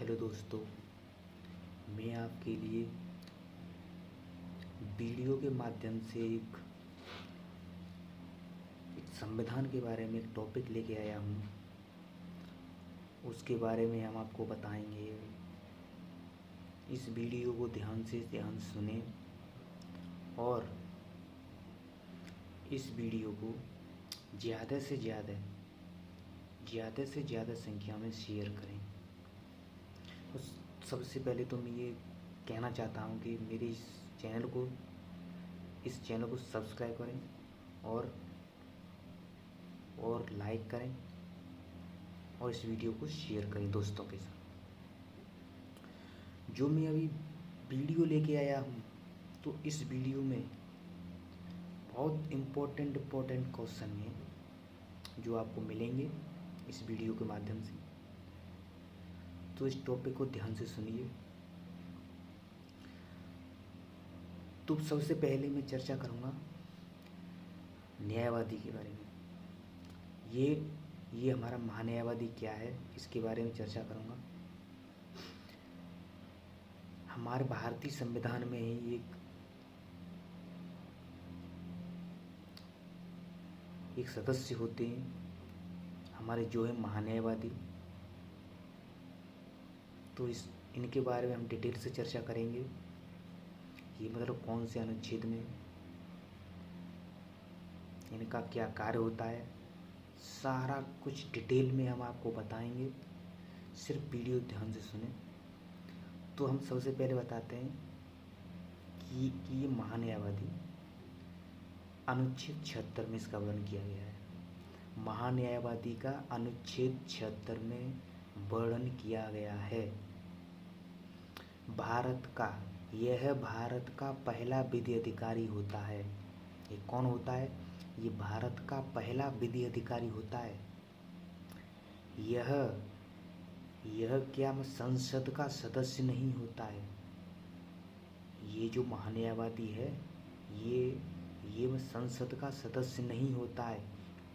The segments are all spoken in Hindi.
हेलो दोस्तों, मैं आपके लिए वीडियो के माध्यम से एक संविधान के बारे में एक टॉपिक लेके आया हूँ। उसके बारे में हम आपको बताएंगे। इस वीडियो को ध्यान से सुनें और इस वीडियो को ज़्यादा से ज़्यादा संख्या में शेयर करें। उस सबसे पहले तो मैं ये कहना चाहता हूँ कि मेरे इस चैनल को सब्सक्राइब करें और लाइक करें और इस वीडियो को शेयर करें दोस्तों के साथ। जो मैं अभी वीडियो लेके आया हूँ, तो इस वीडियो में बहुत इम्पोर्टेंट क्वेश्चन हैं जो आपको मिलेंगे इस वीडियो के माध्यम से। तो इस टॉपिक को ध्यान से सुनिए। तो सबसे पहले मैं चर्चा करूँगा न्यायवादी के बारे में। ये हमारा महान्यायवादी क्या है, इसके बारे में चर्चा करूँगा। हमारे भारतीय संविधान में ही एक सदस्य होते हैं हमारे, जो है महान्यायवादी। तो इनके बारे में हम डिटेल से चर्चा करेंगे। ये मतलब कौन से अनुच्छेद में, इनका क्या कार्य होता है, सारा कुछ डिटेल में हम आपको बताएंगे। सिर्फ वीडियो ध्यान से सुने। तो हम सबसे पहले बताते हैं कि ये महान्यायवादी अनुच्छेद 76 में इसका वर्णन किया गया है। महान्यायवादी का अनुच्छेद 76 में वर्णन किया गया है। यह भारत का पहला विधि अधिकारी होता है। ये कौन होता है? ये भारत का पहला विधि अधिकारी होता है। यह क्या संसद का सदस्य नहीं होता है। ये जो महान्यायवादी है, ये संसद का सदस्य नहीं होता है,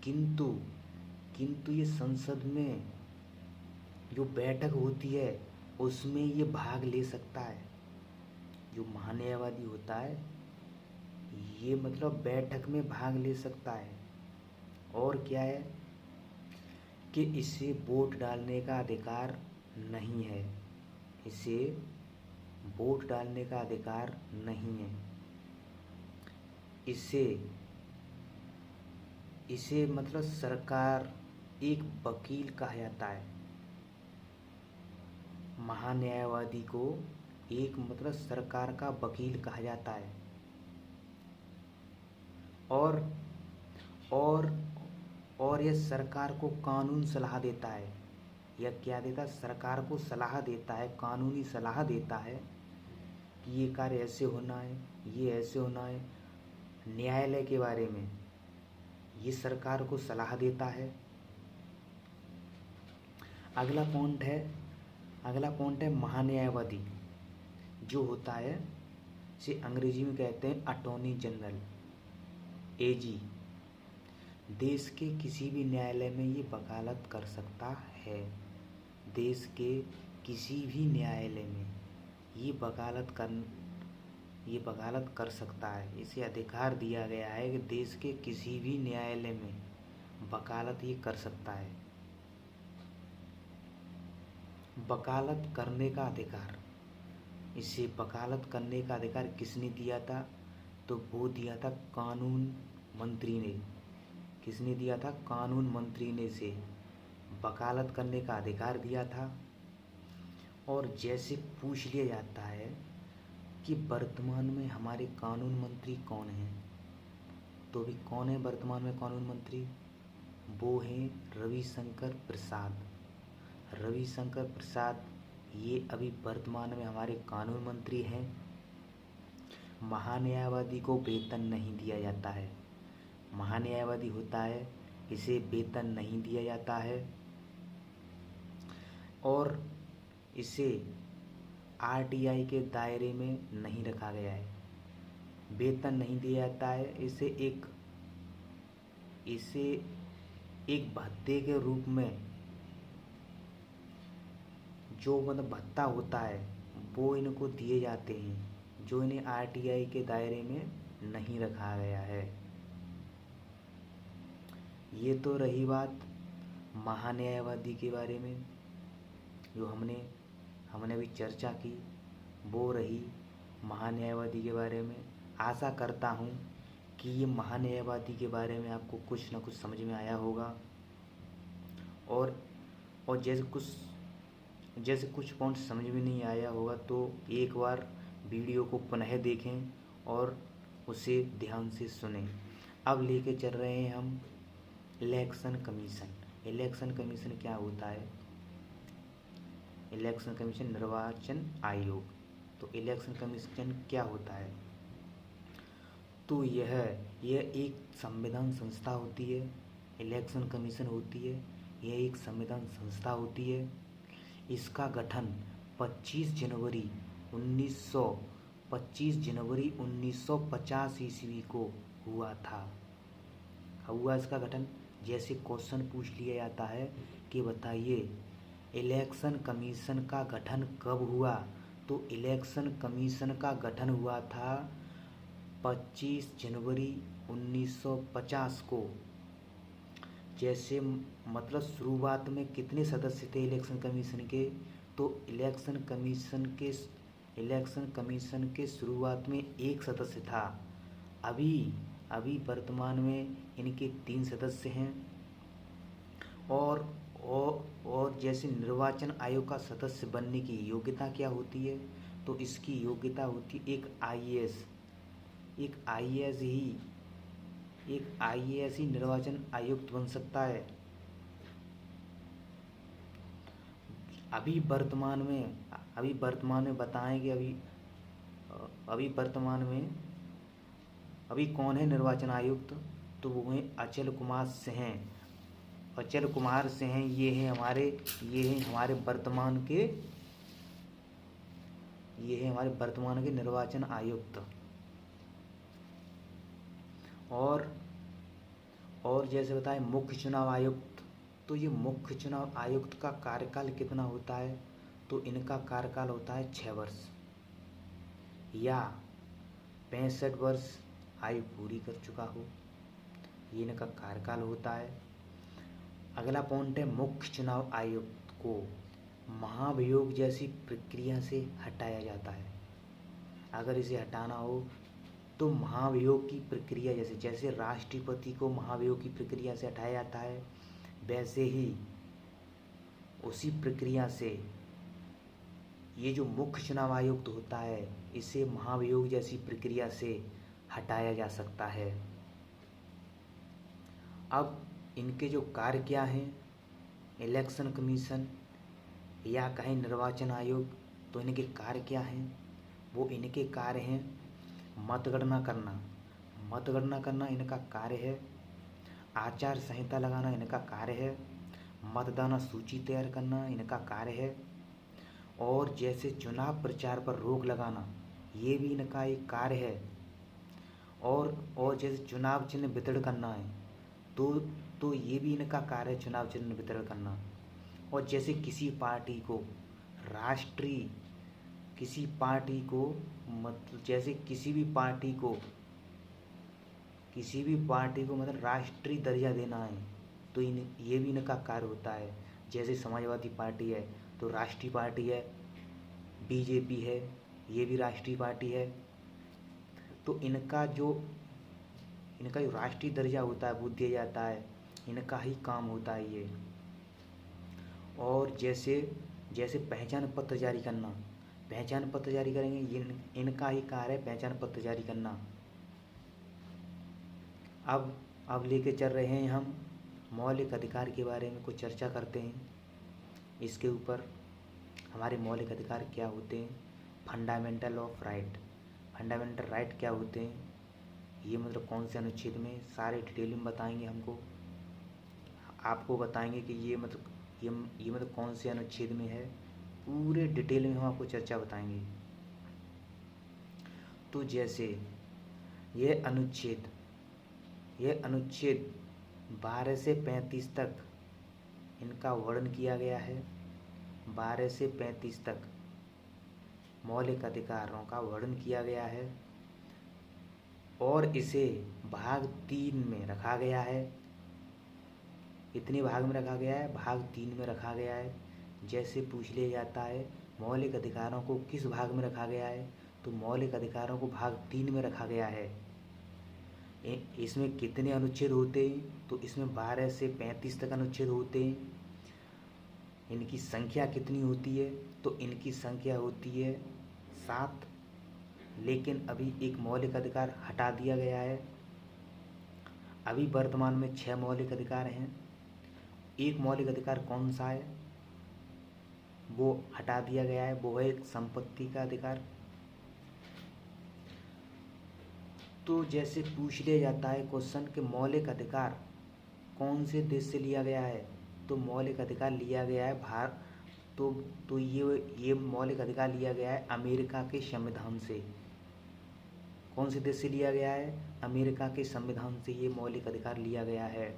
किंतु ये संसद में जो बैठक होती है उसमें ये भाग ले सकता है। जो महान्यायवादी होता है ये मतलब बैठक में भाग ले सकता है। और क्या है कि इसे वोट डालने का अधिकार नहीं है। इसे वोट डालने का अधिकार नहीं है। इसे मतलब सरकार एक वकील कहा जाता है। महान्यायवादी को एक मतलब सरकार का वकील कहा जाता है। और यह सरकार को कानून सलाह देता है। यह क्या देता है? सरकार को सलाह देता है, कानूनी सलाह देता है कि ये कार्य ऐसे होना है, ये ऐसे होना है। न्यायालय के बारे में ये सरकार को सलाह देता है। अगला पॉइंट है महान्यायवादी जो होता है, इसे अंग्रेजी में कहते हैं अटॉर्नी जनरल, एजी। देश के किसी भी न्यायालय में ये वकालत कर सकता है। देश के किसी भी न्यायालय में ये वकालत कर सकता है। इसे अधिकार दिया गया है कि देश के किसी भी न्यायालय में वकालत ये कर सकता है। वकालत करने का अधिकार, इसे वकालत करने का अधिकार किसने दिया था? तो वो दिया था कानून मंत्री ने। किसने दिया था? कानून मंत्री ने इसे वकालत करने का अधिकार दिया था। और जैसे पूछ लिया जाता है कि वर्तमान में हमारे कानून मंत्री कौन हैं, तो भी कौन है वर्तमान में कानून मंत्री? वो हैं रविशंकर प्रसाद। ये अभी वर्तमान में हमारे कानून मंत्री हैं। महान्यायवादी को वेतन नहीं दिया जाता है। महान्यायवादी होता है, इसे वेतन नहीं दिया जाता है और इसे आरटीआई के दायरे में नहीं रखा गया है। वेतन नहीं दिया जाता है। इसे एक भत्ते के रूप में जो मतलब भत्ता होता है वो इनको दिए जाते हैं, जो इन्हें आरटीआई के दायरे में नहीं रखा गया है। ये तो रही बात महान्यायवादी के बारे में, जो हमने अभी चर्चा की, वो रही महान्यायवादी के बारे में। आशा करता हूँ कि ये महान्यायवादी के बारे में आपको कुछ ना कुछ समझ में आया होगा, और जैसे कुछ पॉइंट समझ में नहीं आया होगा तो एक बार वीडियो को पुनः देखें और उसे ध्यान से सुनें। अब लेके चल रहे हैं हम इलेक्शन कमीशन। इलेक्शन कमीशन क्या होता है? इलेक्शन कमीशन निर्वाचन आयोग। तो इलेक्शन कमीशन क्या होता है? तो यह एक संविधान संस्था होती है। इलेक्शन कमीशन होती है, यह एक संविधान संस्था होती है। इसका गठन 25 जनवरी 1950 ईस्वी को हुआ था। हुआ इसका गठन। जैसे क्वेश्चन पूछ लिया जाता है कि बताइए इलेक्शन कमीशन का गठन कब हुआ, तो इलेक्शन कमीशन का गठन हुआ था 25 जनवरी 1950 को। जैसे मतलब शुरुआत में कितने सदस्य थे इलेक्शन कमीशन के? तो इलेक्शन कमीशन के शुरुआत में एक सदस्य था। अभी वर्तमान में इनके 3 सदस्य हैं। और जैसे निर्वाचन आयोग का सदस्य बनने की योग्यता क्या होती है? तो इसकी योग्यता होती है एक आईएएस ही निर्वाचन आयुक्त बन सकता है। अभी वर्तमान में बताएंगे। अभी कौन है निर्वाचन आयुक्त? तो वो हैं अचल कुमार सिंह हैं। ये हैं हमारे वर्तमान के निर्वाचन आयुक्त। और जैसे बताएं मुख्य चुनाव आयुक्त। तो ये मुख्य चुनाव आयुक्त का कार्यकाल कितना होता है? तो इनका कार्यकाल होता है 6 वर्ष या 65 वर्ष आयु पूरी कर चुका हो, ये इनका कार्यकाल होता है। अगला पॉइंट है मुख्य चुनाव आयुक्त को महाभियोग जैसी प्रक्रिया से हटाया जाता है। अगर इसे हटाना हो तो महाभियोग की प्रक्रिया जैसे राष्ट्रपति को महाभियोग की प्रक्रिया से हटाया जाता है, वैसे ही उसी प्रक्रिया से ये जो मुख्य चुनाव आयुक्त होता है इसे महाभियोग जैसी प्रक्रिया से हटाया जा सकता है। अब इनके जो कार्य क्या हैं? इलेक्शन कमीशन या कहें निर्वाचन आयोग, तो इनके कार्य क्या हैं? वो इनके कार्य हैं मतगणना करना इनका कार्य है। आचार संहिता लगाना इनका कार्य है। मतदाता सूची तैयार करना इनका कार्य है। और जैसे चुनाव प्रचार पर रोक लगाना ये भी इनका एक कार्य है। और जैसे चुनाव चिन्ह वितरण करना है तो ये भी इनका कार्य है, चुनाव चिन्ह वितरण करना। और जैसे किसी पार्टी को मतलब राष्ट्रीय दर्जा देना है तो ये भी इनका कार्य होता है। जैसे समाजवादी पार्टी है तो राष्ट्रीय पार्टी है, बीजेपी है ये भी राष्ट्रीय पार्टी है। तो इनका जो राष्ट्रीय दर्जा होता है वो दिया जाता है, इनका ही काम होता है ये। और जैसे पहचान पत्र जारी करेंगे ये इनका ही कार्य है, पहचान पत्र जारी करना। अब लेके चल रहे हैं हम मौलिक अधिकार के बारे में कुछ चर्चा करते हैं। इसके ऊपर हमारे मौलिक अधिकार क्या होते हैं, फंडामेंटल राइट क्या होते हैं, ये मतलब कौन से अनुच्छेद में, सारे डिटेल में बताएंगे हमको। आपको बताएंगे कि ये मतलब कौन से अनुच्छेद में है, पूरे डिटेल में हम आपको चर्चा बताएंगे। तो जैसे ये अनुच्छेद 12 से 35 तक इनका वर्णन किया गया है। 12 से 35 तक मौलिक अधिकारों का वर्णन किया गया है और इसे भाग 3 में रखा गया है। कितने भाग में रखा गया है? भाग 3 में रखा गया है। जैसे पूछ लिया जाता है मौलिक अधिकारों को किस भाग में रखा गया है, तो मौलिक अधिकारों को भाग 3 में रखा गया है। इसमें कितने अनुच्छेद होते हैं? तो इसमें 12 से 35 तक अनुच्छेद होते हैं। इनकी संख्या कितनी होती है? तो इनकी संख्या होती है 7। लेकिन अभी एक मौलिक अधिकार हटा दिया गया है। अभी वर्तमान में 6 मौलिक अधिकार हैं। एक मौलिक अधिकार कौन सा है? वो हटा दिया गया है, वो है संपत्ति का अधिकार। तो जैसे पूछ लिया जाता है क्वेश्चन कि मौलिक अधिकार कौन से देश से लिया गया है, तो मौलिक अधिकार लिया गया है तो ये मौलिक अधिकार लिया गया है अमेरिका के संविधान से। कौन से देश से लिया गया है? अमेरिका के संविधान से ये मौलिक अधिकार लिया गया है।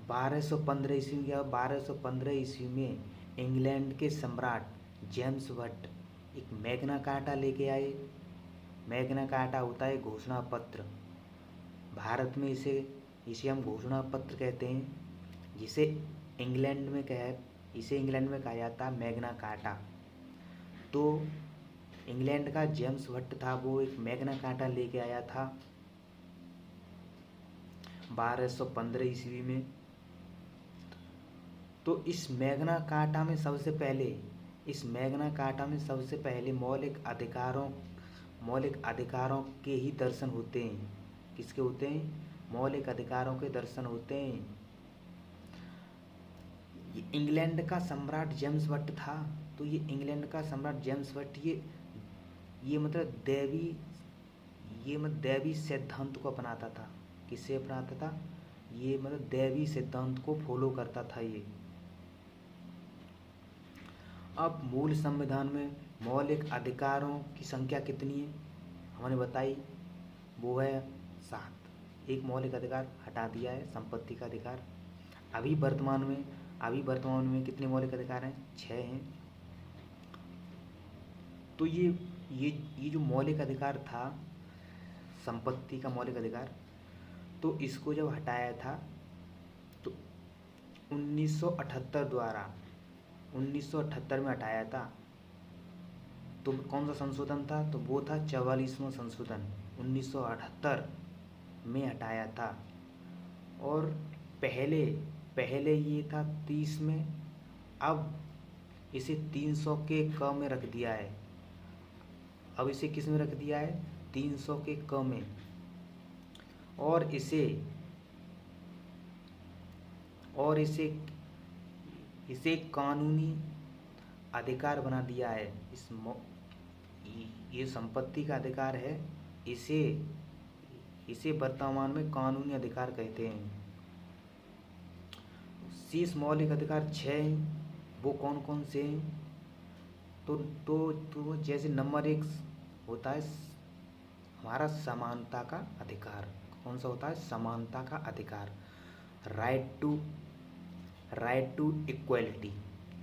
1215 ईस्वी या 1215 ईस्वी में इंग्लैंड के सम्राट जेम्स भट्ट एक मैग्ना कार्टा लेके आए। मैग्ना कार्टा होता है घोषणा पत्र। भारत में इसे हम घोषणा पत्र कहते हैं, इसे इंग्लैंड में कहा जाता है मैग्ना कार्टा। तो इंग्लैंड का जेम्स भट्ट था, वो एक मैग्ना कार्टा लेके आया था 1215 ईस्वी में। तो इस मैग्ना कार्टा में सबसे पहले मौलिक अधिकारों के ही दर्शन होते हैं। किसके होते हैं? मौलिक अधिकारों के दर्शन होते हैं। ये इंग्लैंड का सम्राट जेम्स भट्ट था। तो ये इंग्लैंड का सम्राट जेम्स भट्ट ये मतलब दैवी सिद्धांत को अपनाता था। किससे अपनाता था? ये मतलब दैवी सिद्धांत को फॉलो करता था ये। अब मूल संविधान में मौलिक अधिकारों की संख्या कितनी है हमने बताई, वो है 7। एक मौलिक अधिकार हटा दिया है, संपत्ति का अधिकार। अभी वर्तमान में कितने मौलिक अधिकार हैं? 6 हैं। तो ये जो मौलिक अधिकार था, संपत्ति का मौलिक अधिकार, तो इसको जब हटाया था तो 1978 में हटाया था। तो कौन सा संशोधन था? तो वो था 44वां संशोधन, 1978 में हटाया था। और पहले ये था 30 में, अब इसे 300 के क में रख दिया है। अब इसे किस में रख दिया है? 300 के क में। और इसे कानूनी अधिकार बना दिया है। ये संपत्ति का अधिकार है, इसे वर्तमान में कानूनी अधिकार कहते हैं। शेष मौलिक अधिकार 6 हैं। वो कौन कौन से हैं? तो जैसे नंबर 1 होता है हमारा समानता का अधिकार। कौन सा होता है? समानता का अधिकार, राइट टू इक्वलिटी।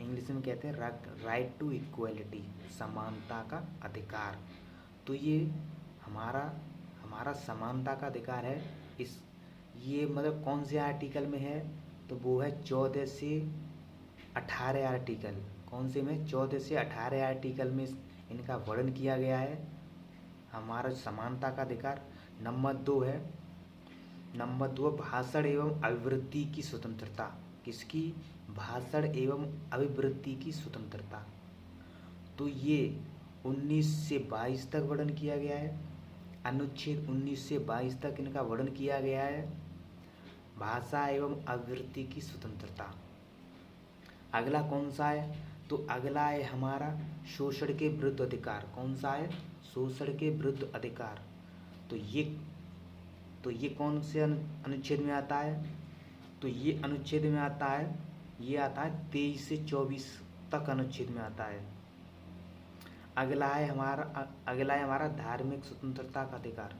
इंग्लिश में कहते हैं राइट टू इक्वलिटी, समानता का अधिकार। तो ये हमारा समानता का अधिकार है। ये मतलब कौन से आर्टिकल में है? तो वो है 14 से 18 आर्टिकल। कौन से में? 14 से 18 आर्टिकल में इनका वर्णन किया गया है, हमारा समानता का अधिकार। नंबर 2 है भाषण एवं अभिव्यक्ति की स्वतंत्रता। किसकी? भाषण एवं अभिव्यक्ति की स्वतंत्रता। तो ये 19 से 22 तक वर्णन किया गया है। अनुच्छेद 19 से 22 तक इनका वर्णन किया गया है, भाषा एवं अभिव्यक्ति की स्वतंत्रता। अगला कौन सा है? तो अगला है हमारा शोषण के विरुद्ध अधिकार। कौन सा है? शोषण के विरुद्ध अधिकार। तो ये कौन से अनुच्छेद में आता है? तो ये अनुच्छेद में आता है, ये आता है 23 से 24 तक अनुच्छेद में आता है। अगला है हमारा धार्मिक स्वतंत्रता का अधिकार।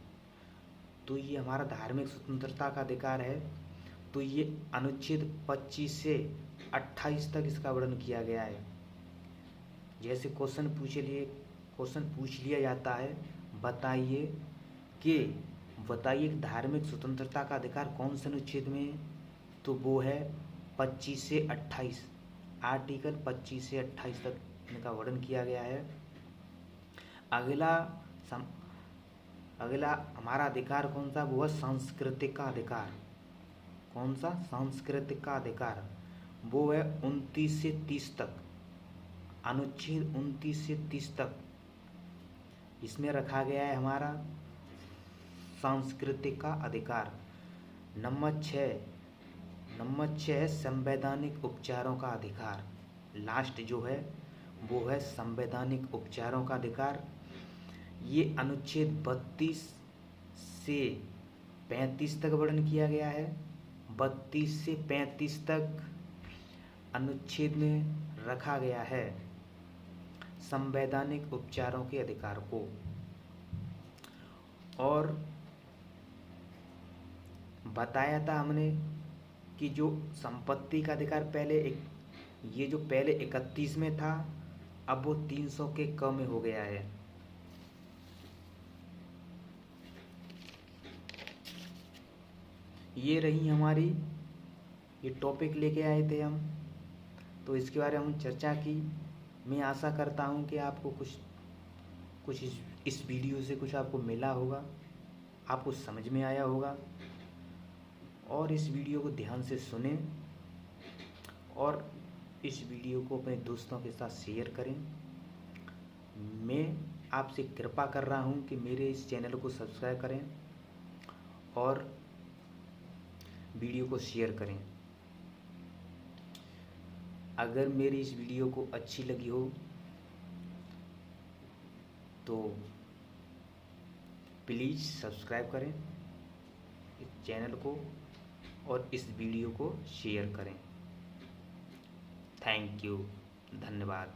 तो ये हमारा धार्मिक स्वतंत्रता का अधिकार है। तो ये अनुच्छेद 25 से 28 तक इसका वर्णन किया गया है। जैसे क्वेश्चन पूछ लिया जाता है, बताइए कि धार्मिक स्वतंत्रता का अधिकार कौन से अनुच्छेद में है, तो वो है 25 से 28, आर्टिकल 25 से 28 तक इनका वर्णन किया गया है। अगला हमारा अधिकार कौन सा, वो है सांस्कृतिक का अधिकार। कौन सा? सांस्कृतिक का अधिकार, वो है 29 से 30 तक, अनुच्छेद 29 से 30 तक इसमें रखा गया है हमारा सांस्कृतिक का अधिकार। नंबर 6 है संवैधानिक उपचारों का अधिकार। लास्ट जो है वो है संवैधानिक उपचारों का अधिकार। ये अनुच्छेद 32 से 35 तक वर्णन किया गया है। 32 से 35 तक अनुच्छेद में रखा गया है संवैधानिक उपचारों के अधिकार को। और बताया था हमने कि जो संपत्ति का अधिकार पहले 31 में था, अब वो 300 के कम में हो गया है। ये रही हमारी, ये टॉपिक लेके आए थे हम, तो इसके बारे में हम चर्चा की। मैं आशा करता हूँ कि आपको कुछ इस वीडियो से कुछ आपको मिला होगा, आपको समझ में आया होगा। और इस वीडियो को ध्यान से सुनें और इस वीडियो को अपने दोस्तों के साथ शेयर करें। मैं आपसे कृपा कर रहा हूँ कि मेरे इस चैनल को सब्सक्राइब करें और वीडियो को शेयर करें। अगर मेरी इस वीडियो को अच्छी लगी हो तो प्लीज़ सब्सक्राइब करें इस चैनल को और इस वीडियो को शेयर करें। थैंक यू, धन्यवाद।